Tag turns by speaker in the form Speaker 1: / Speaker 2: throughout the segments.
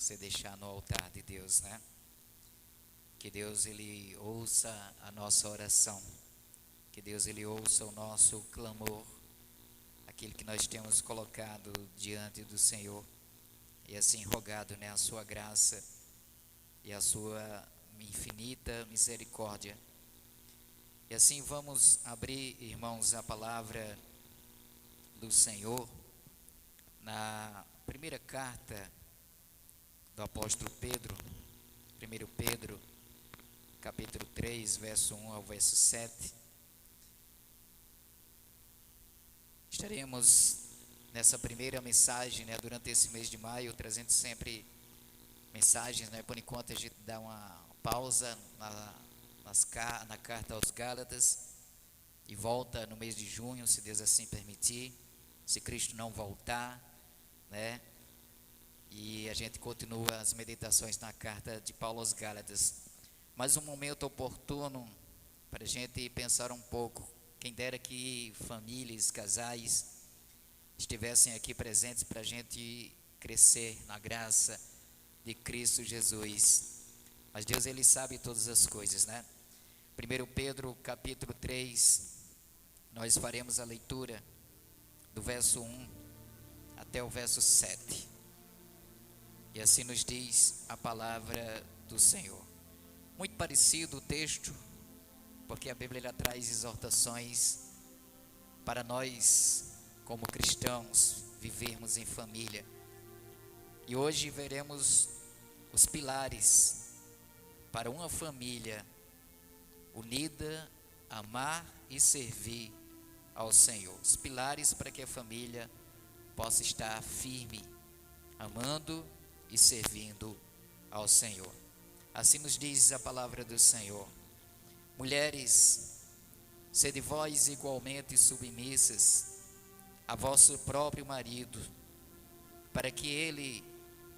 Speaker 1: você deixar no altar de Deus, né? Que Deus ele ouça a nossa oração, que Deus ele ouça o nosso clamor, aquilo que nós temos colocado diante do Senhor e assim rogado, né, a sua graça e a sua infinita misericórdia. E assim vamos abrir, irmãos, a palavra do Senhor na primeira carta do apóstolo Pedro, 1 Pedro, capítulo 3, verso 1 ao verso 7. Estaremos nessa primeira mensagem, né, durante esse mês de maio, trazendo sempre mensagens, né, por enquanto a gente dá uma pausa na carta aos Gálatas e volta no mês de junho, se Deus assim permitir, se Cristo não voltar, né, e a gente continua as meditações na carta de Paulo aos Gálatas. Mas um momento oportuno para a gente pensar um pouco. Quem dera que famílias, casais estivessem aqui presentes para a gente crescer na graça de Cristo Jesus. Mas Deus ele sabe todas as coisas, né? 1 Pedro capítulo 3, nós faremos a leitura do verso 1 até o verso 7. E assim nos diz a palavra do Senhor. Muito parecido o texto, porque a Bíblia ela traz exortações para nós, como cristãos, vivermos em família. E hoje veremos os pilares para uma família unida, amar e servir ao Senhor. Os pilares para que a família possa estar firme, amando e servindo ao Senhor. Assim nos diz a palavra do Senhor. Mulheres, sede vós igualmente submissas a vosso próprio marido, para que ele,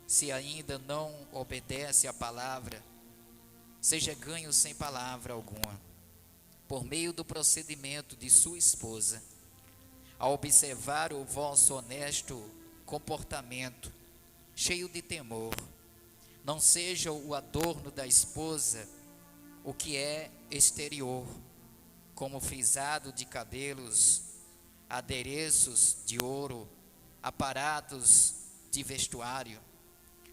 Speaker 1: se ainda não obedece à palavra, seja ganho sem palavra alguma, por meio do procedimento de sua esposa, a observar o vosso honesto comportamento, cheio de temor. Não seja o adorno da esposa o que é exterior, como frisado de cabelos, adereços de ouro, aparatos de vestuário.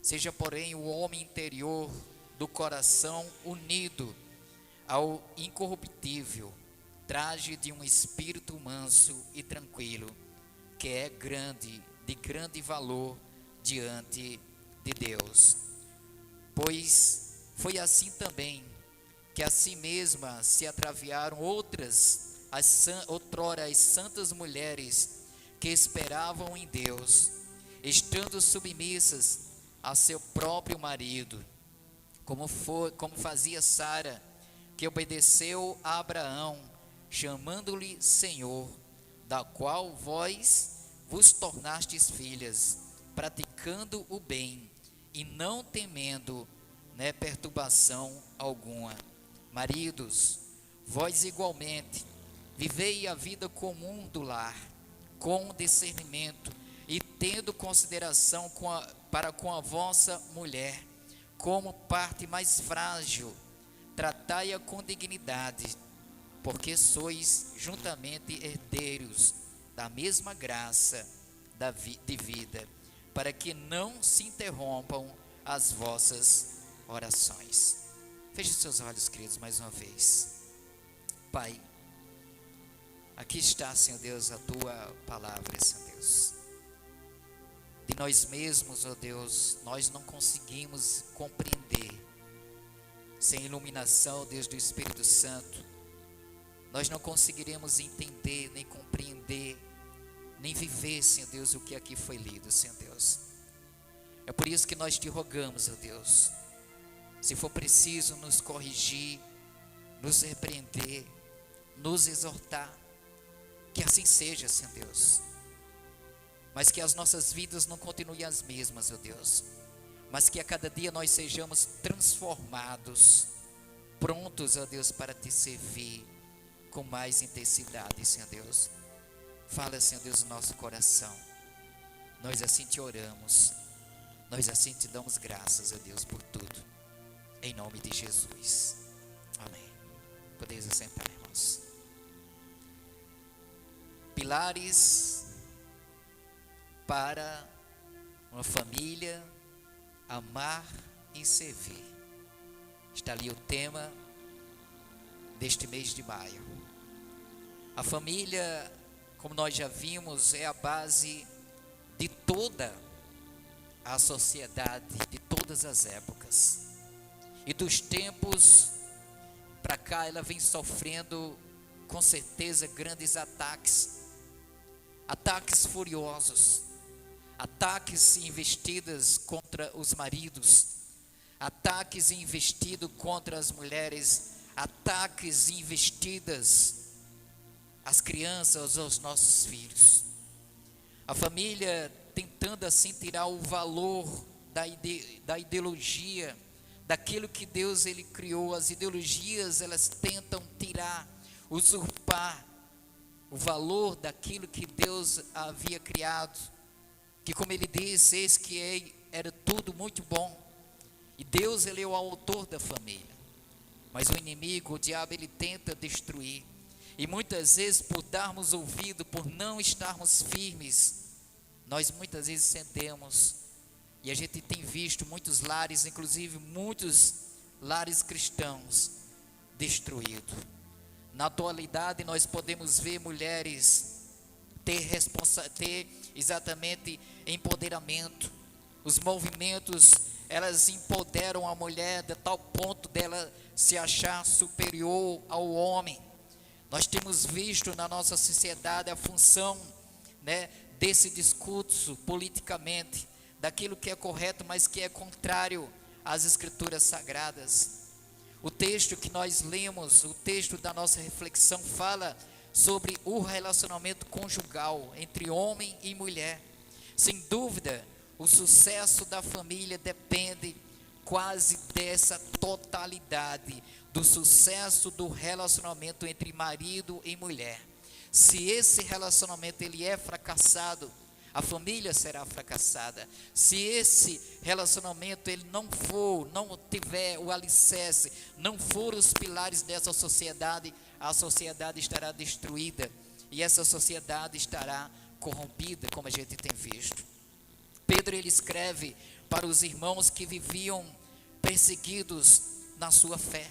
Speaker 1: Seja, porém, o homem interior do coração unido ao incorruptível traje de um espírito manso e tranquilo, que é de grande valor diante de Deus. Pois foi assim também que a si mesma se atraviaram outrora as santas mulheres que esperavam em Deus, estando submissas a seu próprio marido, como fazia Sara, que obedeceu a Abraão, chamando-lhe Senhor, da qual vós vos tornastes filhas, praticando o bem e não temendo, né, perturbação alguma. Maridos, vós igualmente vivei a vida comum do lar, com discernimento e tendo consideração para com a vossa mulher, como parte mais frágil. Tratai-a com dignidade, porque sois juntamente herdeiros da mesma graça de vida, para que não se interrompam as vossas orações. Feche seus olhos, queridos, mais uma vez. Pai, aqui está, Senhor Deus, a tua palavra, Senhor Deus. De nós mesmos, ó Deus, nós não conseguimos compreender. Sem iluminação, Deus, do Espírito Santo, nós não conseguiremos entender, nem compreender, nem viver, Senhor Deus, o que aqui foi lido, Senhor Deus. É por isso que nós te rogamos, ó Deus, se for preciso nos corrigir, nos repreender, nos exortar, que assim seja, Senhor Deus. Mas que as nossas vidas não continuem as mesmas, ó Deus, mas que a cada dia nós sejamos transformados, prontos, ó Deus, para te servir com mais intensidade, Senhor Deus. Fala, Senhor Deus, no nosso coração. Nós assim te oramos, Nós assim te damos graças, ó Deus, por tudo, em nome de Jesus, amém. Podeis assentar, irmãos. Pilares para uma família amar e servir. Está ali o tema deste mês de maio. A família, como nós já vimos, é a base de toda a sociedade, de todas as épocas. E dos tempos para cá ela vem sofrendo com certeza grandes ataques furiosos, ataques e investidas contra os maridos, ataques e investidos contra as mulheres, ataques e investidas às crianças, aos nossos filhos. A família tentando assim tirar o valor da ideologia, daquilo que Deus ele criou. As ideologias, elas tentam tirar, usurpar o valor daquilo que Deus havia criado, que, como ele disse, eis que era tudo muito bom, e Deus ele é o autor da família, mas o inimigo, o diabo, ele tenta destruir, e muitas vezes por darmos ouvido, por não estarmos firmes, nós muitas vezes cedemos, e a gente tem visto muitos lares, inclusive muitos lares cristãos destruídos. Na atualidade nós podemos ver mulheres ter exatamente empoderamento. Os movimentos, elas empoderam a mulher de tal ponto dela se achar superior ao homem. Nós temos visto na nossa sociedade a função, desse discurso politicamente, daquilo que é correto, mas que é contrário às escrituras sagradas. O texto que nós lemos, o texto da nossa reflexão, fala sobre o relacionamento conjugal entre homem e mulher. Sem dúvida, o sucesso da família depende quase dessa totalidade, do sucesso do relacionamento entre marido e mulher. Se esse relacionamento ele é fracassado, a família será fracassada. Se esse relacionamento ele não tiver o alicerce, não for os pilares dessa sociedade, a sociedade estará destruída e essa sociedade estará corrompida, como a gente tem visto. Pedro ele escreve para os irmãos que viviam perseguidos na sua fé.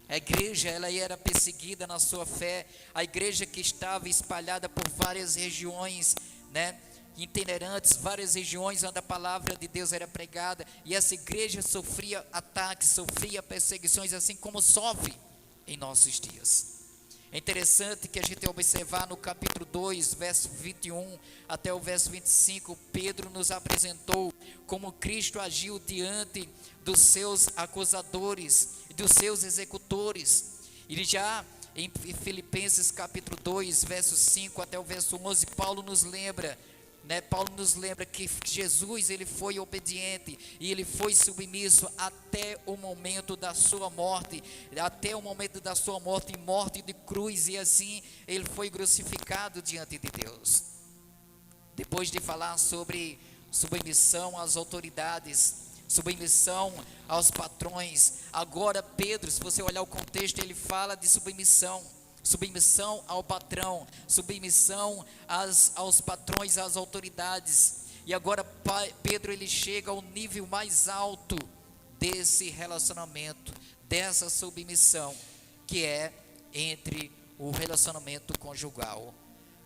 Speaker 1: A igreja ela era perseguida na sua fé, a igreja que estava espalhada por várias regiões, itinerantes, várias regiões onde a palavra de Deus era pregada, e essa igreja sofria ataques, sofria perseguições, assim como sofre em nossos dias. É interessante que a gente observar no capítulo 2, verso 21 até o verso 25, Pedro nos apresentou como Cristo agiu diante dos seus acusadores e dos seus executores. E já em Filipenses capítulo 2, verso 5 até o verso 11, Paulo nos lembra que Jesus ele foi obediente e ele foi submisso até o momento da sua morte, morte de cruz, e assim ele foi crucificado diante de Deus. Depois de falar sobre submissão às autoridades, submissão aos patrões, agora Pedro, se você olhar o contexto, ele fala de submissão ao patrão, submissão aos patrões, às autoridades. E agora Pedro ele chega ao nível mais alto desse relacionamento, dessa submissão, que é entre o relacionamento conjugal.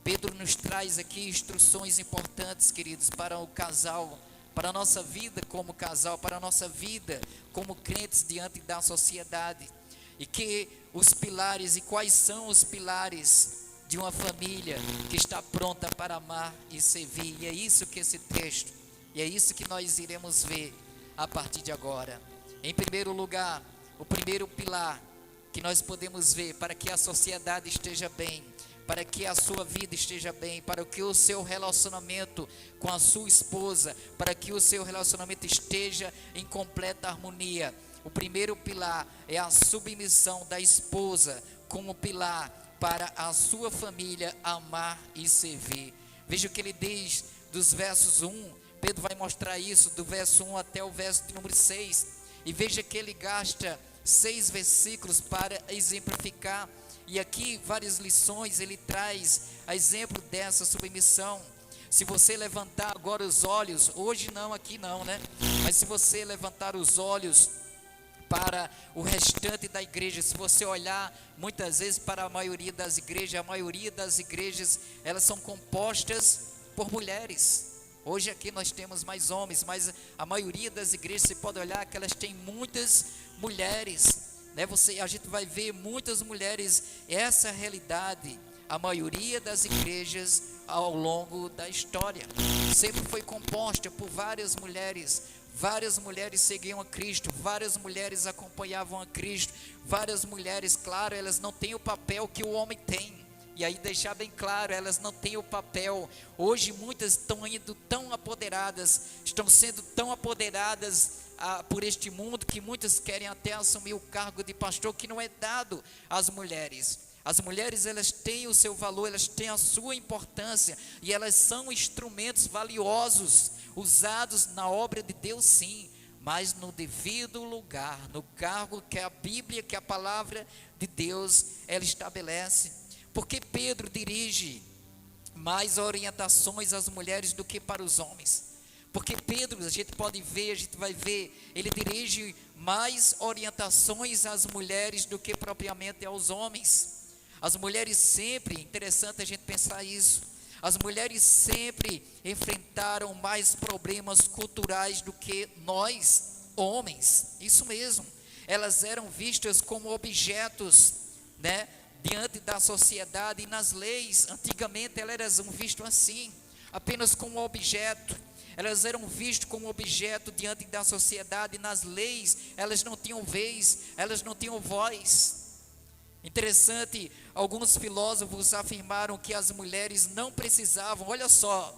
Speaker 1: Pedro nos traz aqui instruções importantes, queridos, para o casal, para a nossa vida como casal, para a nossa vida como crentes diante da sociedade. E que os pilares, e quais são os pilares de uma família que está pronta para amar e servir. E é isso que esse texto, e é isso que nós iremos ver a partir de agora. Em primeiro lugar, o primeiro pilar que nós podemos ver para que a sociedade esteja bem, para que a sua vida esteja bem, para que o seu relacionamento com a sua esposa, para que o seu relacionamento esteja em completa harmonia. O primeiro pilar é a submissão da esposa como pilar para a sua família amar e servir. Veja o que ele diz dos versos 1 Pedro vai mostrar isso do verso 1 até o verso de número 6. E veja que ele gasta 6 versículos para exemplificar. E aqui várias lições ele traz a exemplo dessa submissão. Se você levantar agora os olhos, hoje não, aqui não, né? Mas se você levantar os olhos para o restante da igreja, se você olhar muitas vezes para a maioria das igrejas, elas são compostas por mulheres. Hoje aqui nós temos mais homens, mas a maioria das igrejas, você pode olhar que elas têm muitas mulheres, né? A gente vai ver muitas mulheres, essa é a realidade. A maioria das igrejas ao longo da história sempre foi composta por várias mulheres seguiam a Cristo, várias mulheres acompanhavam a Cristo, várias mulheres, claro, elas não têm o papel que o homem tem, e aí deixar bem claro, elas não têm o papel. Hoje muitas estão indo tão apoderadas, estão sendo tão apoderadas por este mundo, que muitas querem até assumir o cargo de pastor, que não é dado às mulheres. As mulheres, elas têm o seu valor, elas têm a sua importância, e elas são instrumentos valiosos, usados na obra de Deus, sim, mas no devido lugar, no cargo que a Bíblia, que a palavra de Deus, ela estabelece. Porque Pedro dirige mais orientações às mulheres do que para os homens. Porque Pedro, a gente vai ver, ele dirige mais orientações às mulheres do que propriamente aos homens. As mulheres sempre, interessante a gente pensar isso, as mulheres sempre enfrentaram mais problemas culturais do que nós, homens, isso mesmo. Elas eram vistas como objetos, né, diante da sociedade e nas leis. Antigamente elas eram vistas assim, apenas como objeto. Elas eram vistas como objeto diante da sociedade e nas leis. Elas não tinham vez, elas não tinham voz. Interessante, alguns filósofos afirmaram que as mulheres não precisavam, olha só,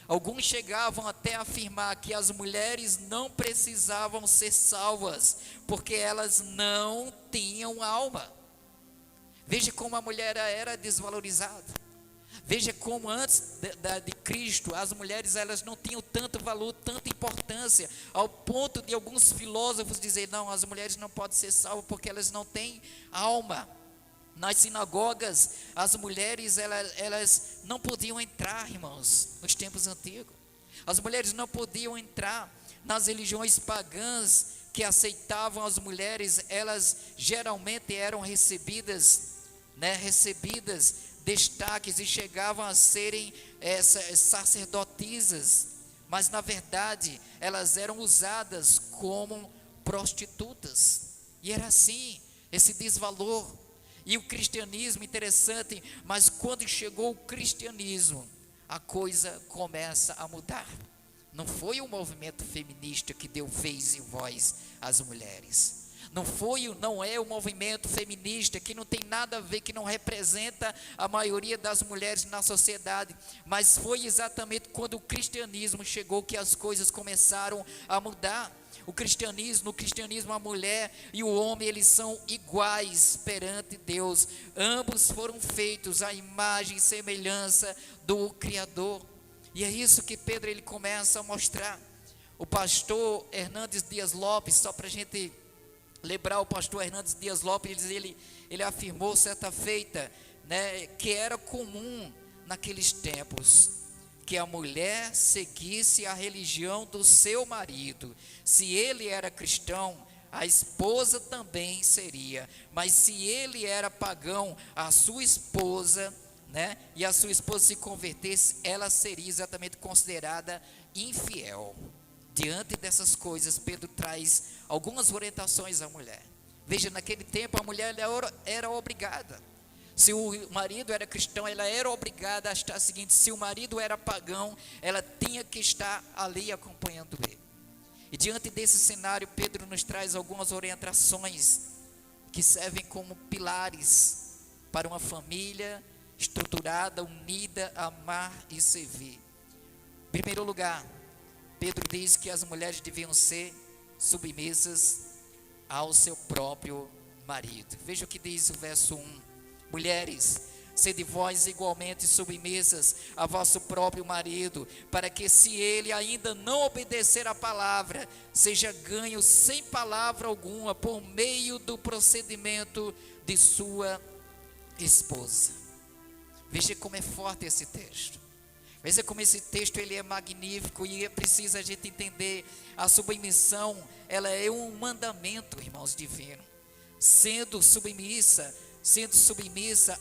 Speaker 1: alguns chegavam até a afirmar que as mulheres não precisavam ser salvas, porque elas não tinham alma. Veja como a mulher era desvalorizada. Veja como antes de Cristo, as mulheres, elas não tinham tanto valor, tanta importância, ao ponto de alguns filósofos dizer, não, as mulheres não podem ser salvas porque elas não têm alma. Nas sinagogas, as mulheres, elas não podiam entrar, irmãos, nos tempos antigos. As mulheres não podiam entrar nas religiões pagãs que aceitavam as mulheres. Elas geralmente eram recebidas destaques e chegavam a serem sacerdotisas. Mas na verdade, elas eram usadas como prostitutas. E era assim, esse desvalor. E o cristianismo, interessante, mas quando chegou o cristianismo, a coisa começa a mudar. Não foi o movimento feminista que deu vez e voz às mulheres. Não é o movimento feminista, que não tem nada a ver, que não representa a maioria das mulheres na sociedade, mas foi exatamente quando o cristianismo chegou que as coisas começaram a mudar. No cristianismo a mulher e o homem, eles são iguais perante Deus. Ambos foram feitos à imagem e semelhança do Criador. E é isso que Pedro ele começa a mostrar. O pastor Hernandes Dias Lopes, só para a gente lembrar, o pastor Hernandes Dias Lopes, ele afirmou certa feita, né, que era comum naqueles tempos que a mulher seguisse a religião do seu marido. Se ele era cristão, a esposa também seria. Mas se ele era pagão, a sua esposa, né, e a sua esposa se convertesse, ela seria exatamente considerada infiel. Diante dessas coisas, Pedro traz algumas orientações à mulher. Veja, naquele tempo a mulher era obrigada. Se o marido era cristão, ela era obrigada a estar seguindo. Se o marido era pagão, ela tinha que estar ali acompanhando ele. E diante desse cenário, Pedro nos traz algumas orientações que servem como pilares para uma família estruturada, unida, amar e servir. Em primeiro lugar, Pedro diz que as mulheres deviam ser submissas ao seu próprio marido. Veja o que diz o verso 1. Mulheres, sede vós igualmente submissas a vosso próprio marido, para que, se ele ainda não obedecer à palavra, seja ganho sem palavra alguma por meio do procedimento de sua esposa. Veja como é forte esse texto. Veja como esse texto ele é magnífico, e é preciso a gente entender: a submissão, ela é um mandamento, irmãos, divino. Sendo submissa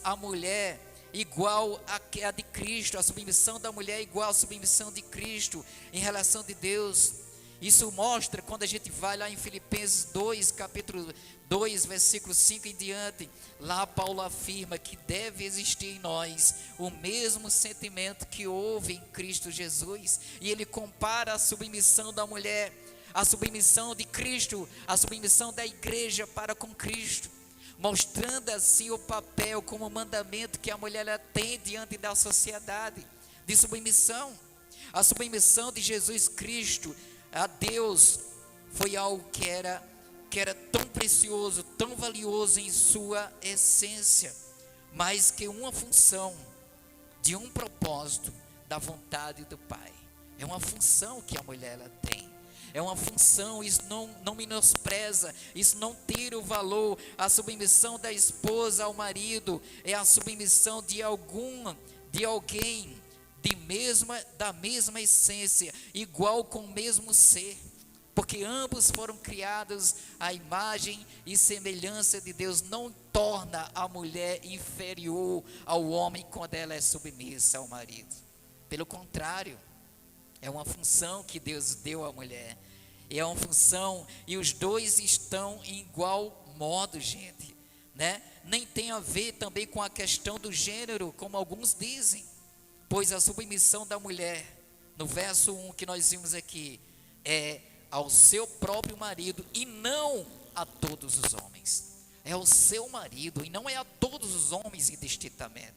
Speaker 1: a mulher igual a de Cristo, a submissão da mulher igual à submissão de Cristo em relação de Deus. Isso mostra quando a gente vai lá em Filipenses 2, capítulo 2, versículo 5 em diante. Lá Paulo afirma que deve existir em nós o mesmo sentimento que houve em Cristo Jesus, e ele compara a submissão da mulher, a submissão de Cristo, a submissão da igreja para com Cristo, mostrando assim o papel como mandamento que a mulher ela tem diante da sociedade de submissão. A submissão de Jesus Cristo a Deus foi algo que era tão precioso, tão valioso em sua essência, mais que uma função de um propósito da vontade do Pai. É uma função que a mulher ela tem. É uma função, isso não menospreza, isso não tira o valor. A submissão da esposa ao marido é a submissão de alguém da mesma essência, igual com o mesmo ser, porque ambos foram criados à imagem e semelhança de Deus. Não torna a mulher inferior ao homem quando ela é submissa ao marido. Pelo contrário, é uma função que Deus deu à mulher. É uma função, e os dois estão em igual modo, gente, né? Nem tem a ver também com a questão do gênero, como alguns dizem, pois a submissão da mulher, no verso 1 que nós vimos aqui, é ao seu próprio marido e não a todos os homens. É ao seu marido e não é a todos os homens indistintamente.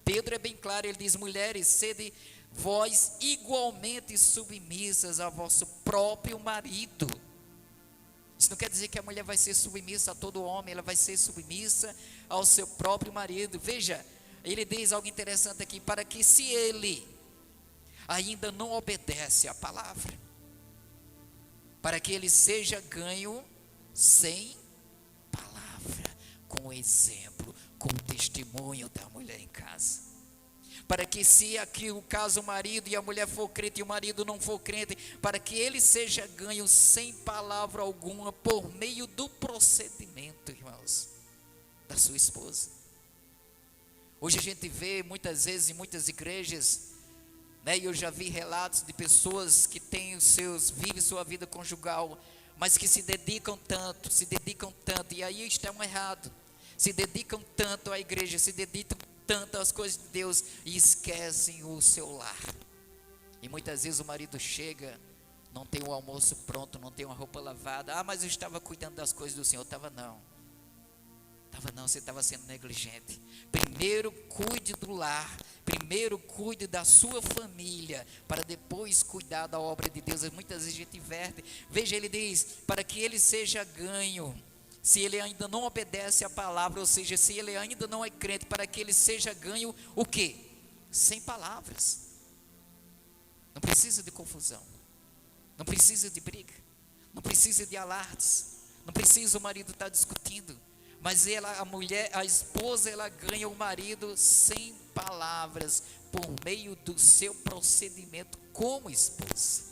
Speaker 1: Pedro é bem claro, ele diz: mulheres, sede vós igualmente submissas a vosso próprio marido. Isso não quer dizer que a mulher vai ser submissa a todo homem, ela vai ser submissa ao seu próprio marido. Veja, ele diz algo interessante aqui: para que, se ele ainda não obedece à palavra, para que ele seja ganho sem palavra, com o exemplo, com o testemunho da mulher em casa. Para que, se aqui o caso o marido e a mulher for crente e o marido não for crente, para que ele seja ganho sem palavra alguma por meio do procedimento, irmãos, da sua esposa. Hoje a gente vê muitas vezes em muitas igrejas, né, e eu já vi relatos de pessoas que vivem sua vida conjugal, mas que se dedicam tanto, e aí estão errados, se dedicam tanto à igreja, se dedicam tanto às coisas de Deus e esquecem o seu lar. E muitas vezes o marido chega, não tem o almoço pronto, não tem uma roupa lavada. Mas eu estava cuidando das coisas do Senhor. Você estava sendo negligente. Primeiro cuide do lar, primeiro cuide da sua família, para depois cuidar da obra de Deus. Muitas vezes a gente inverte. Veja, ele diz: para que ele seja ganho, se ele ainda não obedece à palavra, ou seja, se ele ainda não é crente, para que ele seja ganho o quê? Sem palavras. Não precisa de confusão, não precisa de briga, não precisa de alardes, não precisa o marido estar discutindo, mas a esposa, ela ganha o marido sem palavras, por meio do seu procedimento como esposa.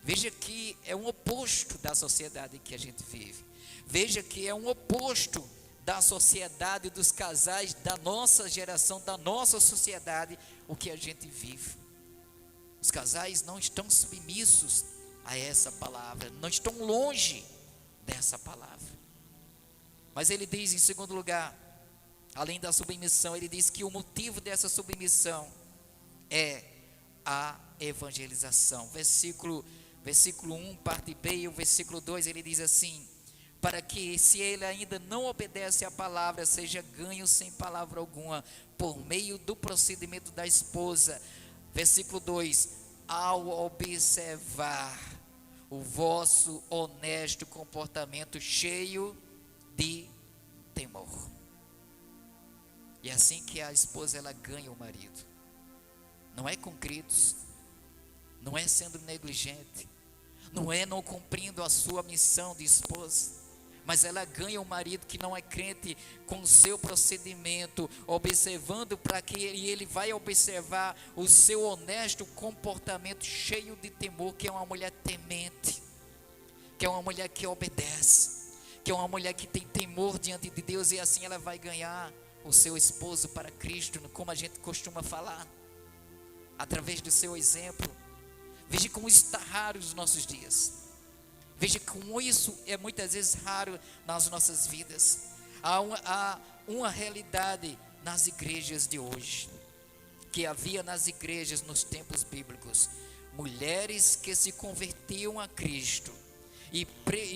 Speaker 1: Veja que é um oposto da sociedade que a gente vive. Veja que é um oposto da sociedade dos casais da nossa geração, da nossa sociedade, o que a gente vive. Os casais não estão submissos a essa palavra, não estão longe dessa palavra. Mas ele diz, em segundo lugar, além da submissão, ele diz que o motivo dessa submissão é a evangelização. Versículo 1, parte B, e o versículo 2, ele diz assim: para que, se ele ainda não obedece à palavra, seja ganho sem palavra alguma, por meio do procedimento da esposa. Versículo 2: ao observar o vosso honesto comportamento cheio de temor. E é assim que a esposa ela ganha o marido. Não é com gritos, não é sendo negligente, não é não cumprindo a sua missão de esposa, mas ela ganha um marido que não é crente com o seu procedimento, observando para que ele vai observar o seu honesto comportamento cheio de temor, que é uma mulher temente, que é uma mulher que obedece, que é uma mulher que tem temor diante de Deus, e assim ela vai ganhar o seu esposo para Cristo, como a gente costuma falar, através do seu exemplo. Veja como isso está raro nos nossos dias. Veja como isso é muitas vezes raro nas nossas vidas. Há uma realidade nas igrejas de hoje, que havia nas igrejas nos tempos bíblicos: mulheres que se convertiam a Cristo e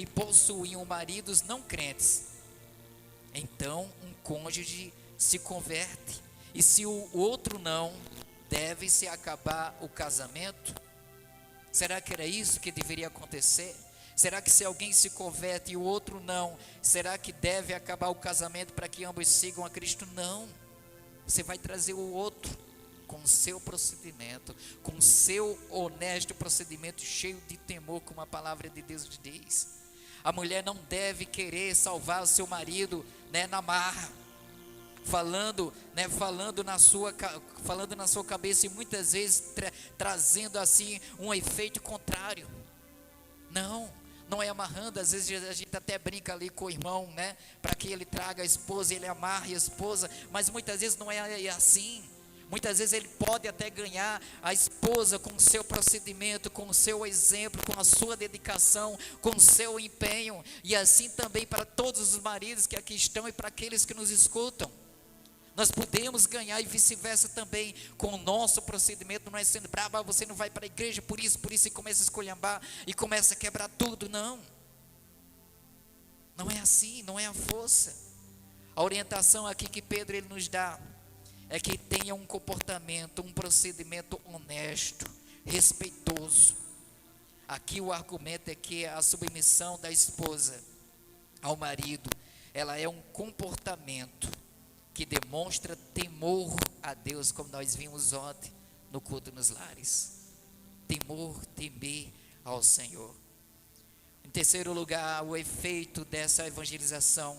Speaker 1: possuíam maridos não crentes. Então um cônjuge se converte, e se o outro não, deve-se acabar o casamento? Será que era isso que deveria acontecer? Será que se alguém se converte e o outro não, será que deve acabar o casamento para que ambos sigam a Cristo? Não. Você vai trazer o outro com o seu procedimento, com o seu honesto procedimento, cheio de temor, como a palavra de Deus diz. A mulher não deve querer salvar o seu marido, na marra, falando na sua cabeça, e muitas vezes trazendo assim um efeito contrário. Não é amarrando. Às vezes a gente até brinca ali com o irmão, para que ele traga a esposa, ele amarre a esposa, mas muitas vezes não é assim. Muitas vezes ele pode até ganhar a esposa com o seu procedimento, com o seu exemplo, com a sua dedicação, com o seu empenho, e assim também para todos os maridos que aqui estão e para aqueles que nos escutam. Nós podemos ganhar e vice-versa também, com o nosso procedimento. Não é sendo bravo, você não vai para a igreja por isso, e começa a esculhambar e começa a quebrar tudo. Não é assim, não é a força. A orientação aqui que Pedro ele nos dá é que tenha um comportamento, um procedimento honesto, respeitoso. Aqui o argumento é que a submissão da esposa ao marido, ela é um comportamento que demonstra temor a Deus, como nós vimos ontem no culto nos lares. Temer ao Senhor. Em terceiro lugar, o efeito dessa evangelização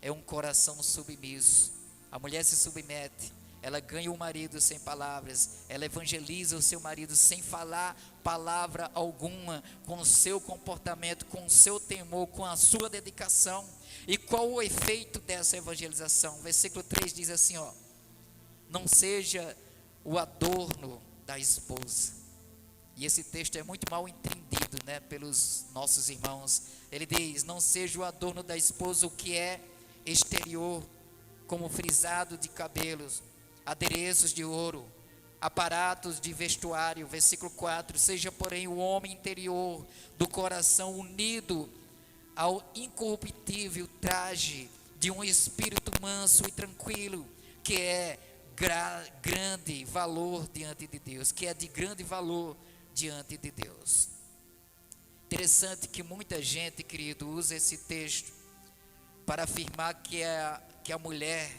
Speaker 1: é um coração submisso. A mulher se submete, ela ganha o marido sem palavras, ela evangeliza o seu marido sem falar palavra alguma, com o seu comportamento, com o seu temor, com a sua dedicação. E qual o efeito dessa evangelização? Versículo 3 diz assim, não seja o adorno da esposa. E esse texto é muito mal entendido, pelos nossos irmãos. Ele diz, não seja o adorno da esposa o que é exterior, como frisado de cabelos, adereços de ouro, aparatos de vestuário. Versículo 4, seja porém o homem interior, do coração unido ao incorruptível traje de um espírito manso e tranquilo, que é grande valor diante de Deus, que é de grande valor diante de Deus. Interessante que muita gente, querido, usa esse texto para afirmar que a mulher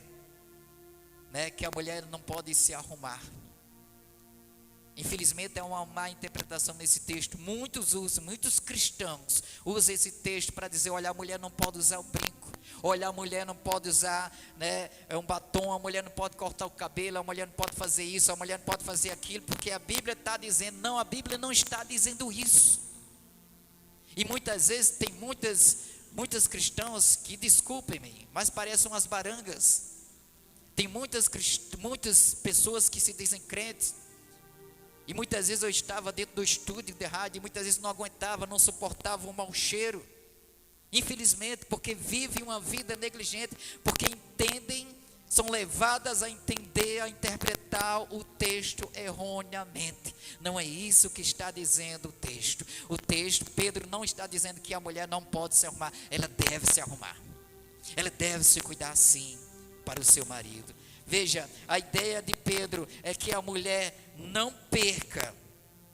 Speaker 1: não pode se arrumar. Infelizmente é uma má interpretação nesse texto. Muitos cristãos usam esse texto para dizer, olha, a mulher não pode usar o brinco, olha, a mulher não pode usar um batom, a mulher não pode cortar o cabelo, a mulher não pode fazer isso, a mulher não pode fazer aquilo, porque a Bíblia está dizendo. Não, a Bíblia não está dizendo isso. E muitas vezes tem muitos cristãos que, desculpem-me, mas parecem umas barangas. Tem muitas pessoas que se dizem crentes, e muitas vezes eu estava dentro do estúdio de rádio, e muitas vezes não aguentava, não suportava o mau cheiro, infelizmente, porque vivem uma vida negligente, porque são levadas a entender, a interpretar o texto erroneamente. Não é isso que está dizendo o texto. Pedro não está dizendo que a mulher não pode se arrumar, ela deve se arrumar, ela deve se cuidar sim para o seu marido. Veja, a ideia de Pedro é que a mulher não perca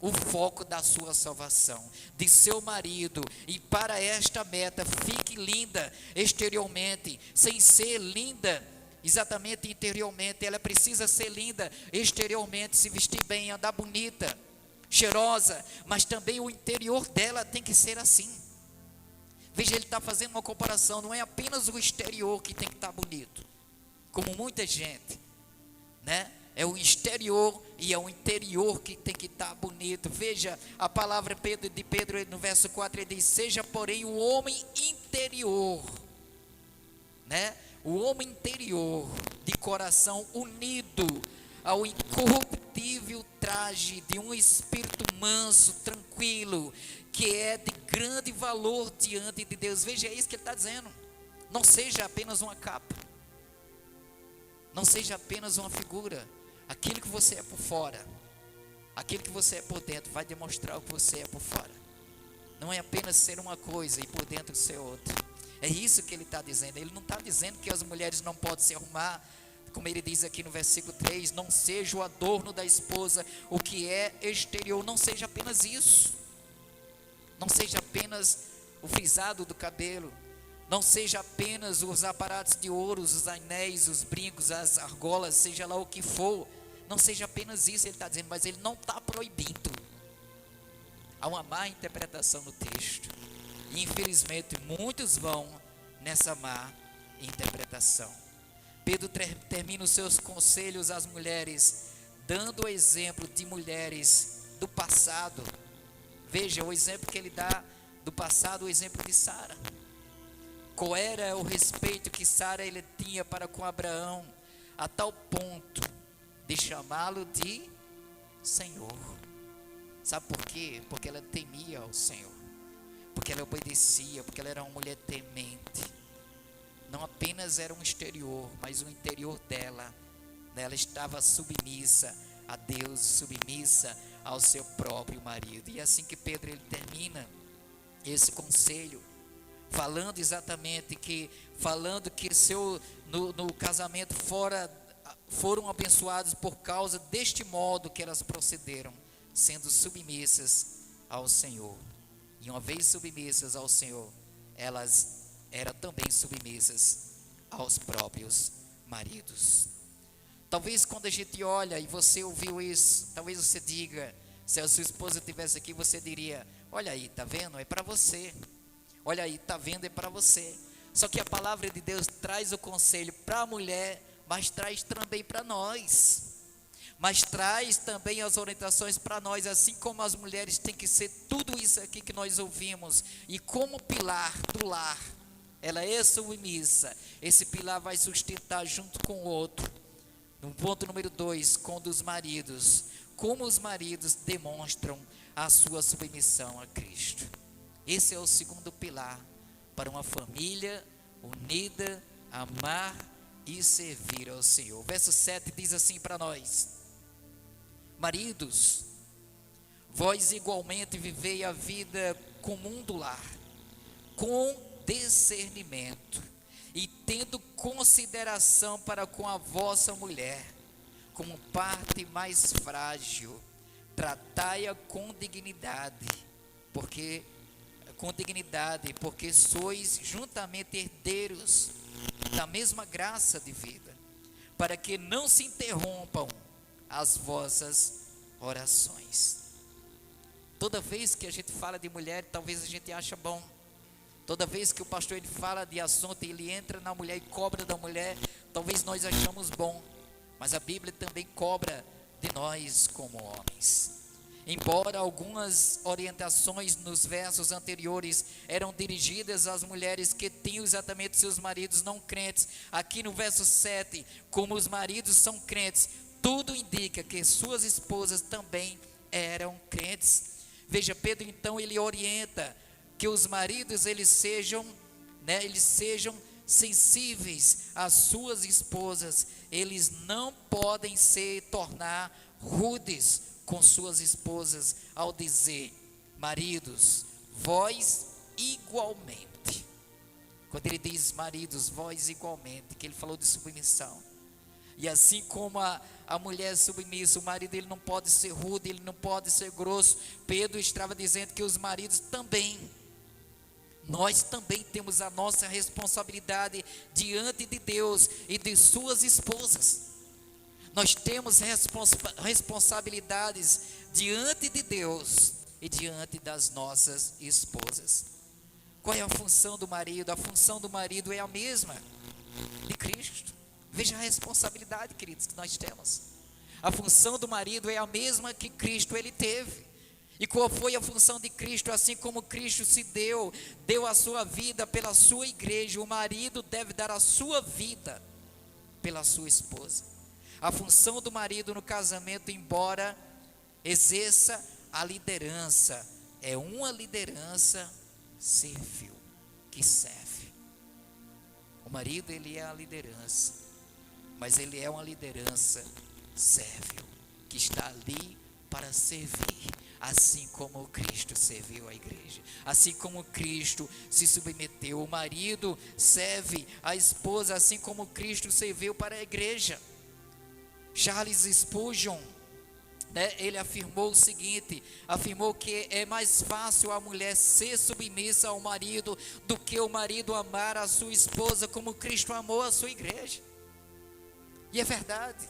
Speaker 1: o foco da sua salvação, de seu marido, e para esta meta fique linda exteriormente, sem ser linda exatamente interiormente, ela precisa ser linda exteriormente, se vestir bem, andar bonita, cheirosa, mas também o interior dela tem que ser assim. Veja, ele está fazendo uma comparação, não é apenas o exterior que tem que estar bonito, como muita gente, né? É o exterior e é o interior que tem que estar bonito. Veja a palavra de Pedro no verso 4, ele diz: seja porém o homem interior, né? O homem interior, de coração unido ao incorruptível traje de um espírito manso, tranquilo, que é de grande valor diante de Deus. Veja, é isso que ele está dizendo. Não seja apenas uma capa, não seja apenas uma figura. Aquilo que você é por fora, aquilo que você é por dentro, vai demonstrar o que você é por fora. Não é apenas ser uma coisa e por dentro ser outra. É isso que ele está dizendo. Ele não está dizendo que as mulheres não podem se arrumar, como ele diz aqui no versículo 3, não seja o adorno da esposa o que é exterior. Não seja apenas isso, não seja apenas o frisado do cabelo, não seja apenas os aparatos de ouro, os anéis, os brincos, as argolas, seja lá o que for. Não seja apenas isso, ele está dizendo, mas ele não está proibindo. Há uma má interpretação no texto, e infelizmente muitos vão nessa má interpretação. Pedro termina os seus conselhos às mulheres, dando o exemplo de mulheres do passado. Veja o exemplo que ele dá do passado, o exemplo de Sara. Qual era o respeito que Sara ele tinha para com Abraão, a tal ponto de chamá-lo de Senhor. Sabe por quê? Porque ela temia ao Senhor, porque ela obedecia, porque ela era uma mulher temente. Não apenas era um exterior, mas o interior dela, ela estava submissa a Deus, submissa ao seu próprio marido. E é assim que Pedro ele termina esse conselho, falando exatamente que, no casamento foram abençoados por causa deste modo que elas procederam, sendo submissas ao Senhor. E uma vez submissas ao Senhor, elas eram também submissas aos próprios maridos. Talvez quando a gente olha e você ouviu isso, talvez você diga, se a sua esposa estivesse aqui, você diria: olha aí, está vendo? É para você. Olha aí, está vendo? É para você. Só que a palavra de Deus traz o conselho para a mulher, mas traz também para nós. Mas traz também as orientações para nós, assim como as mulheres têm que ser tudo isso aqui que nós ouvimos. E como pilar do lar, ela é submissa. Esse pilar vai sustentar junto com o outro. No ponto número 2, com dos maridos. Como os maridos demonstram a sua submissão a Cristo. Esse é o segundo pilar para uma família unida, amar e servir ao Senhor. Verso 7 diz assim para nós: maridos, vós igualmente vivei a vida comum do lar, com discernimento, e tendo consideração para com a vossa mulher, como parte mais frágil, tratai-a com dignidade, porque sois juntamente herdeiros da mesma graça de vida, para que não se interrompam as vossas orações. Toda vez que a gente fala de mulher, talvez a gente acha bom. Toda vez que o pastor ele fala de assunto, ele entra na mulher e cobra da mulher, talvez nós achamos bom, mas a Bíblia também cobra de nós como homens. Embora algumas orientações nos versos anteriores eram dirigidas às mulheres que tinham exatamente seus maridos não crentes, aqui no verso 7, como os maridos são crentes, tudo indica que suas esposas também eram crentes. Veja, Pedro então ele orienta que os maridos eles sejam sensíveis às suas esposas. Eles não podem se tornar rudes com suas esposas, ao dizer: maridos, vós igualmente. Quando ele diz maridos, vós igualmente, que ele falou de submissão. E assim como a mulher submissa, o marido ele não pode ser rude, ele não pode ser grosso. Pedro estava dizendo que os maridos também nós também temos a nossa responsabilidade diante de Deus e de suas esposas. Nós temos responsabilidades diante de Deus e diante das nossas esposas. Qual é a função do marido? A função do marido é a mesma de Cristo. Veja a responsabilidade, queridos, que nós temos. A função do marido é a mesma que Cristo ele teve. E qual foi a função de Cristo? Assim como Cristo se deu a sua vida pela sua igreja, o marido deve dar a sua vida pela sua esposa. A função do marido no casamento, embora exerça a liderança, é uma liderança servil, que serve. O marido, ele é a liderança, mas ele é uma liderança servil, que está ali para servir, assim como Cristo serviu a igreja, assim como Cristo se submeteu. O marido serve a esposa, assim como Cristo serviu para a igreja. Charles Spurgeon, ele afirmou o seguinte, afirmou que é mais fácil a mulher ser submissa ao marido do que o marido amar a sua esposa como Cristo amou a sua igreja. E é verdade.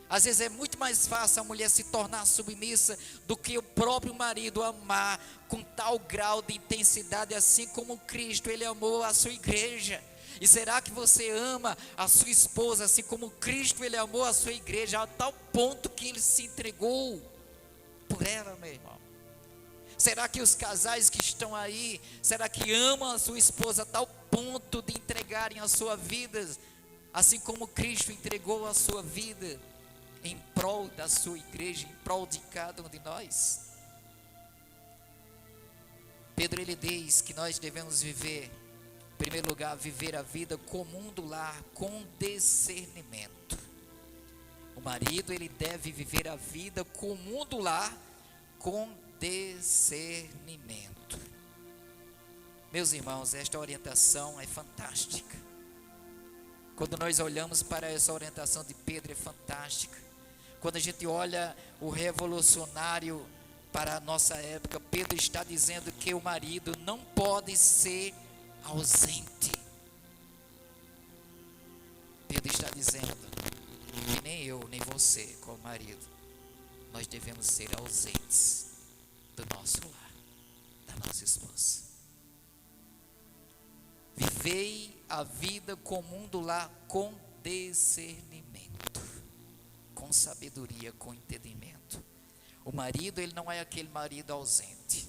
Speaker 1: Às vezes é muito mais fácil a mulher se tornar submissa do que o próprio marido amar com tal grau de intensidade, assim como Cristo ele amou a sua igreja. E será que você ama a sua esposa assim como Cristo ele amou a sua igreja, a tal ponto que ele se entregou por ela, meu irmão? Será que os casais que estão aí, será que amam a sua esposa a tal ponto de entregarem a sua vida, assim como Cristo entregou a sua vida em prol da sua igreja, em prol de cada um de nós? Pedro ele diz que nós devemos viver, em primeiro lugar, viver a vida comum do lar com discernimento. O marido ele deve viver a vida comum do lar com discernimento. Meus irmãos, esta orientação é fantástica. Quando nós olhamos para essa orientação de Pedro, é fantástica. Quando a gente olha o revolucionário para a nossa época, Pedro está dizendo que o marido não pode ser ausente. Pedro está dizendo que nem eu, nem você, como marido, nós devemos ser ausentes do nosso lar, da nossa esposa. Vivei a vida comum do lar com discernimento, com sabedoria, com entendimento. O marido, ele não é aquele marido ausente.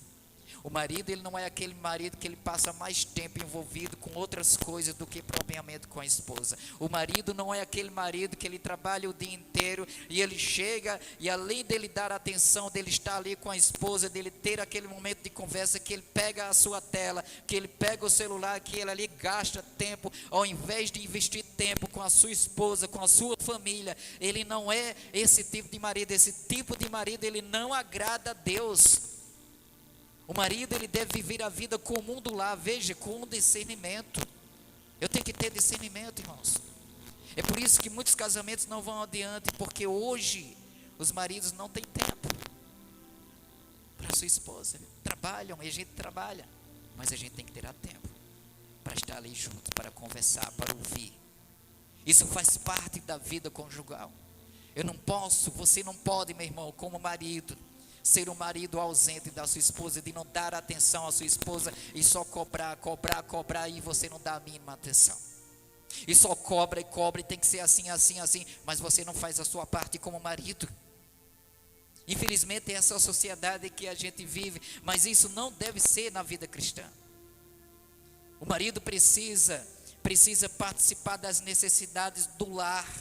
Speaker 1: O marido, ele não é aquele marido que ele passa mais tempo envolvido com outras coisas do que propriamente com a esposa. O marido não é aquele marido que ele trabalha o dia inteiro e ele chega e além dele dar atenção, dele estar ali com a esposa, dele ter aquele momento de conversa, que ele pega a sua tela, que ele pega o celular, que ele ali gasta tempo, ao invés de investir tempo com a sua esposa, com a sua família. Ele não é esse tipo de marido. Esse tipo de marido, ele não agrada a Deus. O marido, ele deve viver a vida comum do lar, veja, com discernimento. Eu tenho que ter discernimento, irmãos. É por isso que muitos casamentos não vão adiante, porque hoje os maridos não têm tempo para sua esposa. Trabalham e a gente trabalha, mas a gente tem que ter tempo para estar ali junto, para conversar, para ouvir. Isso faz parte da vida conjugal. Eu não posso, você não pode, meu irmão, como marido, ser um marido ausente da sua esposa, de não dar atenção à sua esposa e só cobrar e você não dá a mínima atenção. E só cobra e tem que ser assim, mas você não faz a sua parte como marido. Infelizmente essa é a sociedade que a gente vive, mas isso não deve ser na vida cristã. O marido precisa participar das necessidades do lar,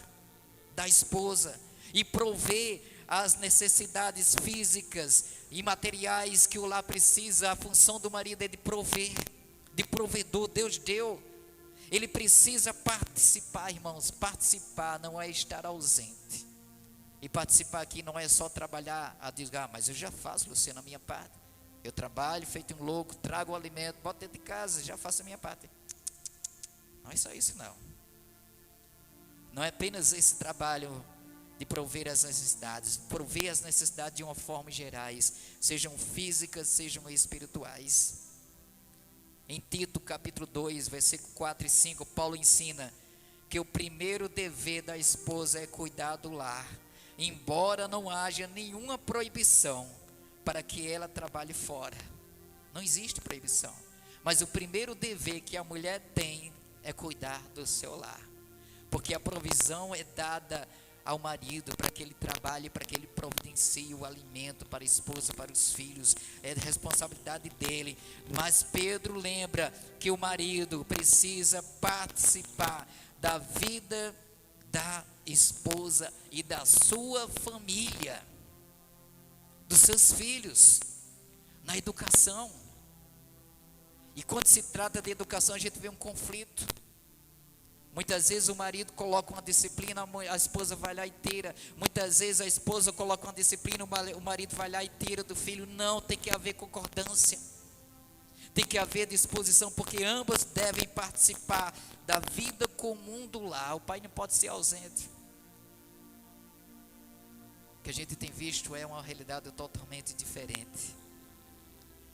Speaker 1: da esposa, e prover as necessidades físicas e materiais que o lar precisa. A função do marido é de prover, de provedor. Deus deu, ele precisa participar, irmãos. Participar não é estar ausente. E participar aqui não é só trabalhar, mas eu já faço, Luciano, a minha parte. Eu trabalho feito um louco, trago o alimento, boto dentro de casa, já faço a minha parte. Não é só isso, não. Não é apenas esse trabalho de prover as necessidades de uma forma gerais, sejam físicas, sejam espirituais. Em Tito capítulo 2, versículo 4 e 5, Paulo ensina que o primeiro dever da esposa é cuidar do lar, embora não haja nenhuma proibição para que ela trabalhe fora. Não existe proibição, mas o primeiro dever que a mulher tem é cuidar do seu lar, porque a provisão é dada ao marido para que ele trabalhe, para que ele providencie o alimento para a esposa, para os filhos, é responsabilidade dele. Mas Pedro lembra que o marido precisa participar da vida da esposa e da sua família, dos seus filhos, na educação. E quando se trata de educação, a gente vê um conflito. Muitas vezes o marido coloca uma disciplina, a esposa vai lá e tira. Muitas vezes a esposa coloca uma disciplina, o marido vai lá e tira do filho. Não, tem que haver concordância, tem que haver disposição, porque ambas devem participar da vida comum do lar. O pai não pode ser ausente. O que a gente tem visto é uma realidade totalmente diferente.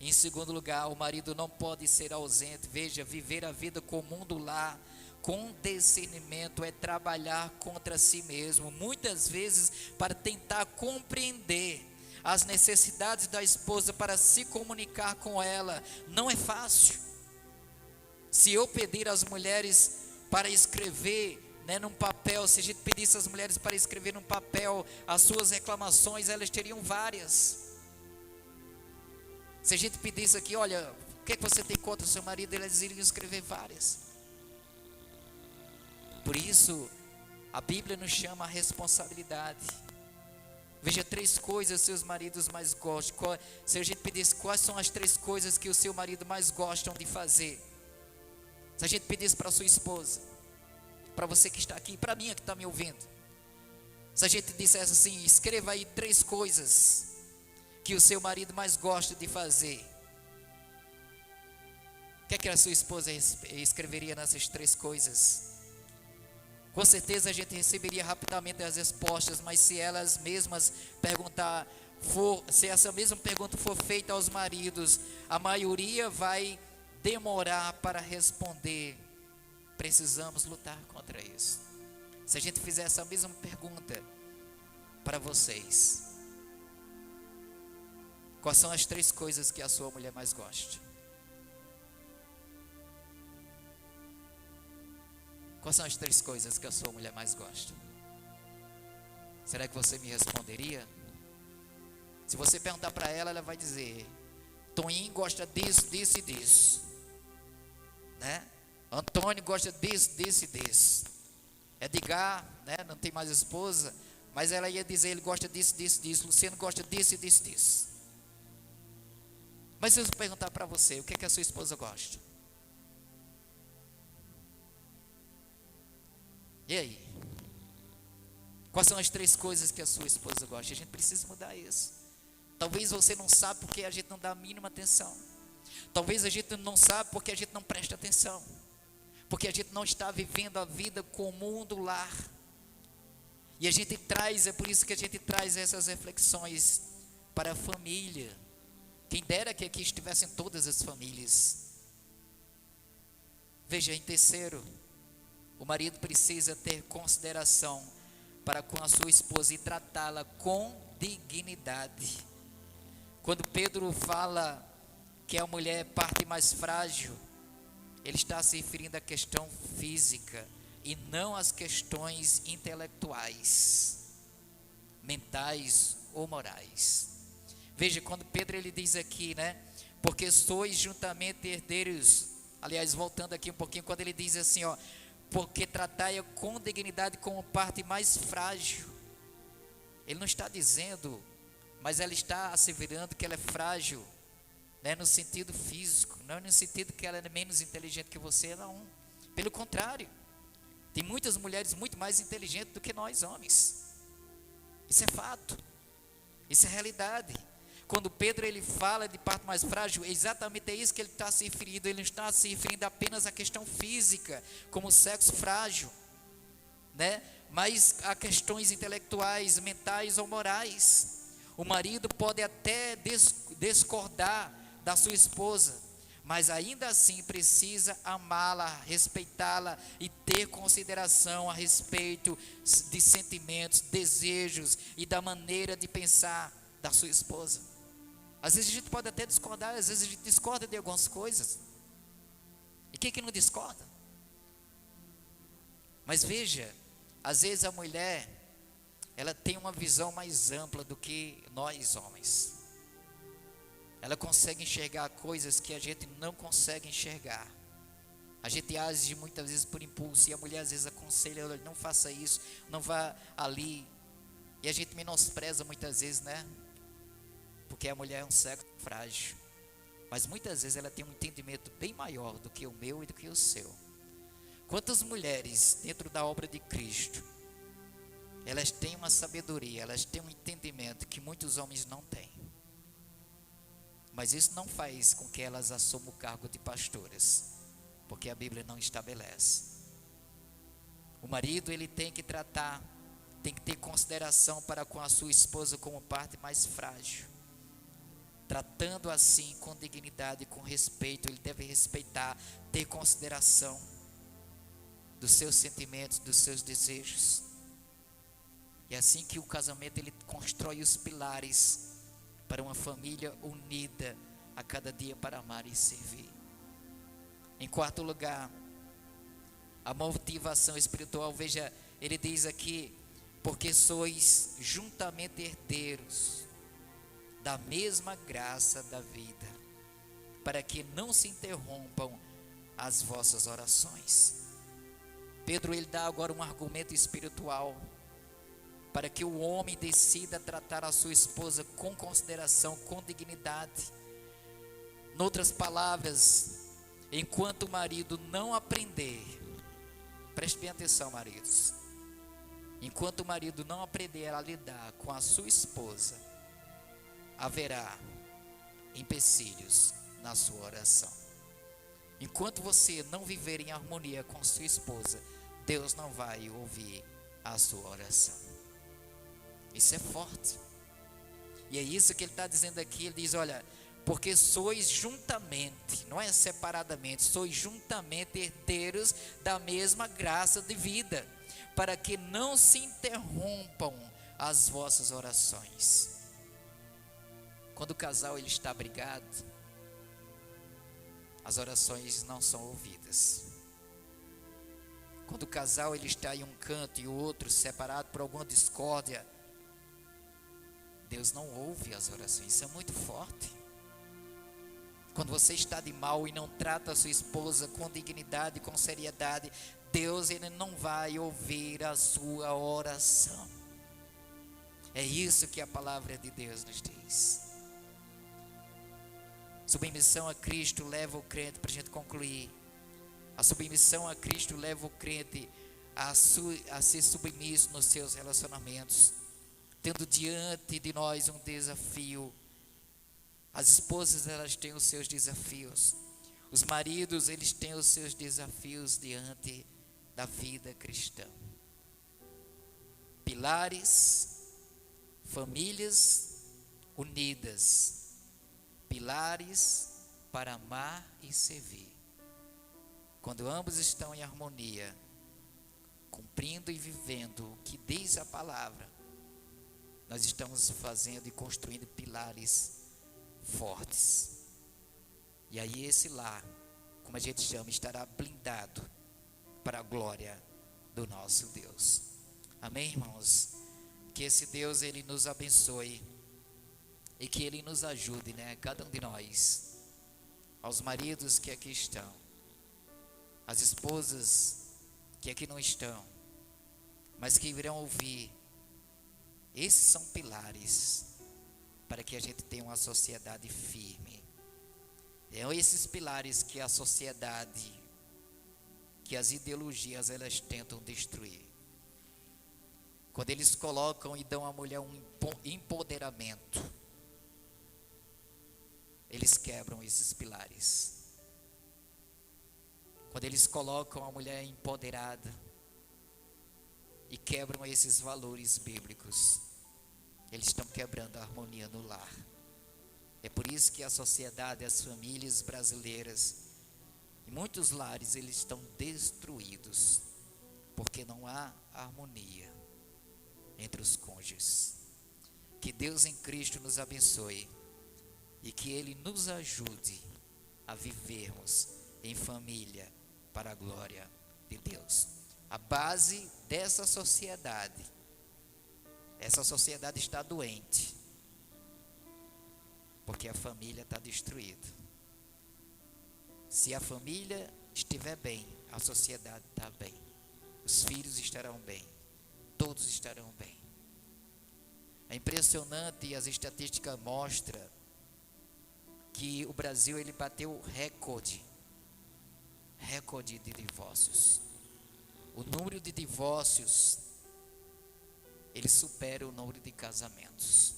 Speaker 1: Em segundo lugar, o marido não pode ser ausente. Veja, viver a vida comum do lar com discernimento é trabalhar contra si mesmo, muitas vezes para tentar compreender as necessidades da esposa, para se comunicar com ela. Não é fácil. Se eu pedir às mulheres para escrever, num papel, se a gente pedisse às mulheres para escrever num papel as suas reclamações, elas teriam várias. Se a gente pedisse aqui, olha, o que é que você tem contra o seu marido, elas iriam escrever várias. Por isso, a Bíblia nos chama a responsabilidade. Veja 3 coisas que seus maridos mais gostam. Se a gente pedisse quais são as 3 coisas que o seu marido mais gostam de fazer. Se a gente pedisse para a sua esposa, para você que está aqui, para mim que está me ouvindo. Se a gente dissesse assim, escreva aí 3 coisas que o seu marido mais gosta de fazer. O que a sua esposa escreveria nessas 3 coisas? Com certeza a gente receberia rapidamente as respostas, mas se elas mesmas se essa mesma pergunta for feita aos maridos, a maioria vai demorar para responder. Precisamos lutar contra isso. Se a gente fizer essa mesma pergunta para vocês, quais são as 3 coisas que a sua mulher mais gosta? Quais são as 3 coisas que a sua mulher mais gosta? Será que você me responderia? Se você perguntar para ela, ela vai dizer: Toninho gosta disso, disso e disso, né? Antônio gosta disso, disso e disso. Edgar, né, não tem mais esposa, mas ela ia dizer: ele gosta disso, disso, disso. Luciano gosta disso e disso, disso. Mas se eu perguntar para você, o que é que a sua esposa gosta? E aí? Quais são as 3 coisas que a sua esposa gosta? A gente precisa mudar isso. Talvez você não sabe porque a gente não dá a mínima atenção. Talvez a gente não sabe porque a gente não presta atenção. Porque a gente não está vivendo a vida comum do lar. E a gente traz, é por isso que a gente traz essas reflexões para a família. Quem dera que aqui estivessem todas as famílias. Veja, em terceiro, o marido precisa ter consideração para com a sua esposa e tratá-la com dignidade. Quando Pedro fala que a mulher é parte mais frágil, ele está se referindo à questão física e não às questões intelectuais, mentais ou morais. Veja, quando Pedro ele diz aqui, né? Porque sois juntamente herdeiros. Aliás, voltando aqui um pouquinho, quando ele diz assim, ó, porque tratai-a com dignidade como parte mais frágil. Ele não está dizendo, mas ela está asseverando que ela é frágil, né, no sentido físico, não no sentido que ela é menos inteligente que você, não. Pelo contrário, tem muitas mulheres muito mais inteligentes do que nós homens. Isso é fato, isso é realidade. Quando Pedro ele fala de parte mais frágil, exatamente é isso que ele está se referindo. Ele não está se referindo apenas à questão física, como sexo frágil, né? Mas a questões intelectuais, mentais ou morais. O marido pode até discordar da sua esposa, mas ainda assim precisa amá-la, respeitá-la e ter consideração a respeito de sentimentos, desejos e da maneira de pensar da sua esposa. Às vezes a gente pode até discordar, às vezes a gente discorda de algumas coisas. E quem que não discorda? Mas veja, às vezes a mulher, ela tem uma visão mais ampla do que nós homens. Ela consegue enxergar coisas que a gente não consegue enxergar. A gente age muitas vezes por impulso, e a mulher às vezes aconselha, olha, não faça isso, não vá ali. E a gente menospreza muitas vezes, né? Porque a mulher é um sexo frágil. Mas muitas vezes ela tem um entendimento bem maior do que o meu e do que o seu. Quantas mulheres dentro da obra de Cristo, elas têm uma sabedoria, elas têm um entendimento que muitos homens não têm. Mas isso não faz com que elas assumam o cargo de pastoras, porque a Bíblia não estabelece. O marido, ele tem que tratar, tem que ter consideração para com a sua esposa como parte mais frágil. Tratando assim com dignidade e com respeito, ele deve respeitar, ter consideração dos seus sentimentos, dos seus desejos. E é assim que o casamento, ele constrói os pilares para uma família unida a cada dia para amar e servir. Em quarto lugar, a motivação espiritual. Veja, ele diz aqui, porque sois juntamente herdeiros da mesma graça da vida, para que não se interrompam as vossas orações. Pedro, ele dá agora um argumento espiritual para que o homem decida tratar a sua esposa com consideração, com dignidade. Noutras palavras, enquanto o marido não aprender, preste bem atenção, maridos, enquanto o marido não aprender a lidar com a sua esposa, haverá empecilhos na sua oração. Enquanto você não viver em harmonia com sua esposa, Deus não vai ouvir a sua oração. Isso é forte. E é isso que ele está dizendo aqui. Ele diz, olha, porque sois juntamente, não é separadamente, sois juntamente herdeiros da mesma graça de vida, para que não se interrompam as vossas orações. Quando o casal, ele está brigado, as orações não são ouvidas. Quando o casal, ele está em um canto e o outro separado por alguma discórdia, Deus não ouve as orações. Isso é muito forte. Quando você está de mal e não trata a sua esposa com dignidade, com seriedade, Deus, ele não vai ouvir a sua oração. É isso que a palavra de Deus nos diz. Submissão a Cristo leva o crente, para a gente concluir, a submissão a Cristo leva o crente a ser submisso nos seus relacionamentos, tendo diante de nós um desafio. As esposas, elas têm os seus desafios, os maridos, eles têm os seus desafios diante da vida cristã. Pilares, famílias unidas, pilares para amar e servir. Quando ambos estão em harmonia, cumprindo e vivendo o que diz a palavra, nós estamos fazendo e construindo pilares fortes. E aí esse lar, como a gente chama, estará blindado para a glória do nosso Deus. Amém, irmãos? Que esse Deus, ele nos abençoe e que ele nos ajude, né? Cada um de nós, aos maridos que aqui estão, as esposas que aqui não estão, mas que irão ouvir. Esses são pilares para que a gente tenha uma sociedade firme. É esses pilares que a sociedade, que as ideologias, elas tentam destruir. Quando eles colocam e dão à mulher um empoderamento, eles quebram esses pilares. Quando eles colocam a mulher empoderada e quebram esses valores bíblicos, eles estão quebrando a harmonia no lar. É por isso que a sociedade, as famílias brasileiras, em muitos lares, eles estão destruídos, porque não há harmonia entre os cônjuges. Que Deus em Cristo nos abençoe e que Ele nos ajude a vivermos em família para a glória de Deus. A base dessa sociedade, essa sociedade está doente, porque a família está destruída. Se a família estiver bem, a sociedade está bem, os filhos estarão bem, todos estarão bem. É impressionante, e as estatísticas mostram que o Brasil ele bateu recorde de divórcios. O número de divórcios ele supera o número de casamentos.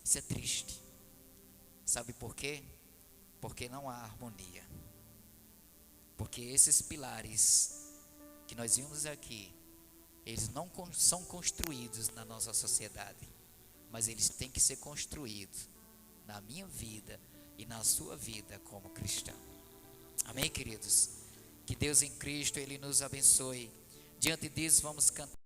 Speaker 1: Isso é triste. Sabe por quê? Porque não há harmonia. Porque esses pilares que nós vimos aqui, eles não são construídos na nossa sociedade, mas eles têm que ser construídos na minha vida e na sua vida como cristão. Amém, queridos? Que Deus em Cristo, Ele nos abençoe. Diante disso, vamos cantar.